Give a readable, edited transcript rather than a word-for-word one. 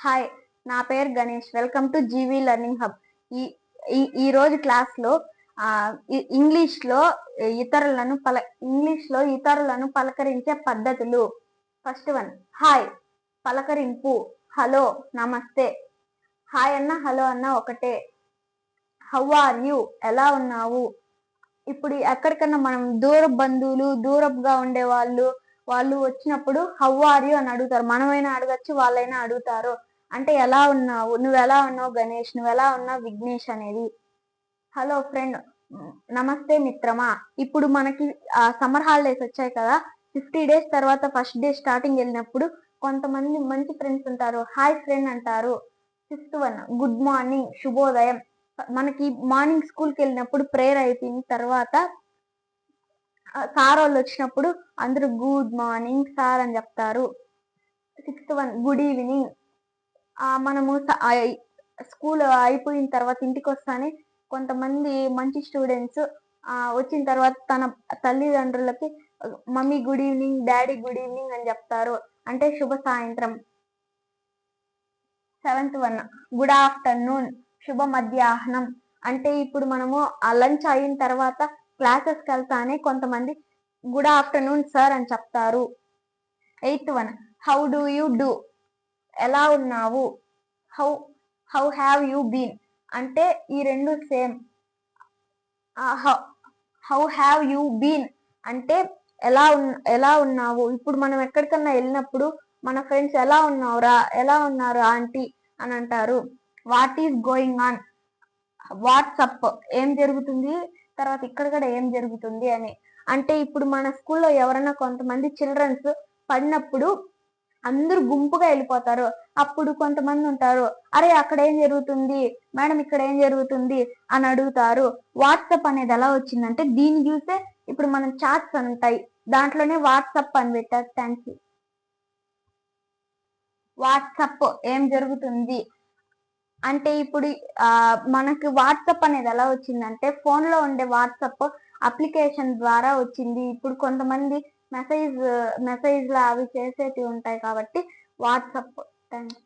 Hi, నా పేరు Ganesh. Welcome to GV learning hub. ఈ ఈ రోజు క్లాస్ లో ఇంగ్లీష్ లో ఇతరులను పలకరించే పద్ధతులు. ఫస్ట్ వన్, హాయ్ పలకరింపు. హలో, నమస్తే. హాయ్ అన్న హలో అన్న ఒకటే. హౌ ఆర్ యు, ఎలా ఉన్నావు. ఇప్పుడు ఎక్కడికన్నా మనం దూరపు బంధువులు, దూరపుగా ఉండే వాళ్ళు వచ్చినప్పుడు హౌ ఆర్ యు అని అడుగుతారు. మనమైనా అడగచ్చు, వాళ్ళైనా అడుగుతారు. అంటే ఎలా ఉన్నావు, నువ్వు ఎలా ఉన్నావు గణేష్, నువ్వు ఎలా ఉన్నావు విఘ్నేష్ అనేది. హలో ఫ్రెండ్, నమస్తే మిత్రమా. ఇప్పుడు మనకి సమ్మర్ హాలిడేస్ వచ్చాయి కదా. 50 days తర్వాత ఫస్ట్ డే స్టార్టింగ్ వెళ్ళినప్పుడు కొంతమంది మంచి ఫ్రెండ్స్ ఉంటారు, హాయ్ ఫ్రెండ్ అంటారు. ఫిఫ్త్ వన్, గుడ్ మార్నింగ్, శుభోదయం. మనకి మార్నింగ్ స్కూల్కి వెళ్ళినప్పుడు ప్రేయర్ అయిపోయిన తర్వాత సార్ వాళ్ళు వచ్చినప్పుడు అందరూ గుడ్ మార్నింగ్ సార్ అని చెప్తారు. Sixth one, good evening. మనము స్కూల్ అయిపోయిన తర్వాత ఇంటికి వస్తానే కొంతమంది మంచి స్టూడెంట్స్ వచ్చిన తర్వాత తన తల్లిదండ్రులకి mummy good evening, daddy good evening అని చెప్తారు, అంటే శుభ సాయంత్రం. సెవెంత్ వన్, గుడ్ ఆఫ్టర్నూన్, శుభ మధ్యాహ్నం. అంటే ఇప్పుడు మనము లంచ్ అయిన తర్వాత క్లాసెస్కి వెళ్తానే కొంతమంది గుడ్ ఆఫ్టర్నూన్ సార్ అని చెప్తారు. Eighth one, how do you do, ఎలా ఉన్నావు. హౌ హ్యావ్ యూ బీన్, అంటే ఈ రెండు same. How have you been అంటే ఎలా ఉన్నావు. ఇప్పుడు మనం ఎక్కడికన్నా వెళ్ళినప్పుడు మన ఫ్రెండ్స్ ఎలా ఉన్నావురా, ఎలా ఉన్నారు ఆంటీ అని అంటారు. What is going on, WhatsApp, ఏం జరుగుతుంది, తర్వాత ఇక్కడ కూడా ఏం జరుగుతుంది అని. అంటే ఇప్పుడు మన స్కూల్లో ఎవరైనా కొంతమంది చిల్డ్రన్స్ పడినప్పుడు అందరూ గుంపుగా వెళ్ళిపోతారు. అప్పుడు కొంతమంది ఉంటారు, అరే అక్కడ ఏం జరుగుతుంది మేడం, ఇక్కడ ఏం జరుగుతుంది అని అడుగుతారు. వాట్సాప్ అనేది ఎలా వచ్చిందంటే దీన్ని చూసే ఇప్పుడు మనం చాట్స్ అని ఉంటాయి, దాంట్లోనే వాట్సాప్ అని పెట్టారు. Thank you. వాట్సాప్ ఏం జరుగుతుంది అంటే ఇప్పుడు మనకి వాట్సాప్ అనేది ఎలా వచ్చిందంటే ఫోన్ లో ఉండే వాట్సాప్ అప్లికేషన్ ద్వారా వచ్చింది. ఇప్పుడు కొంతమంది మెసేజ్ అవి చేసేటివి ఉంటాయి కాబట్టి వాట్సాప్. థ్యాంక్స్.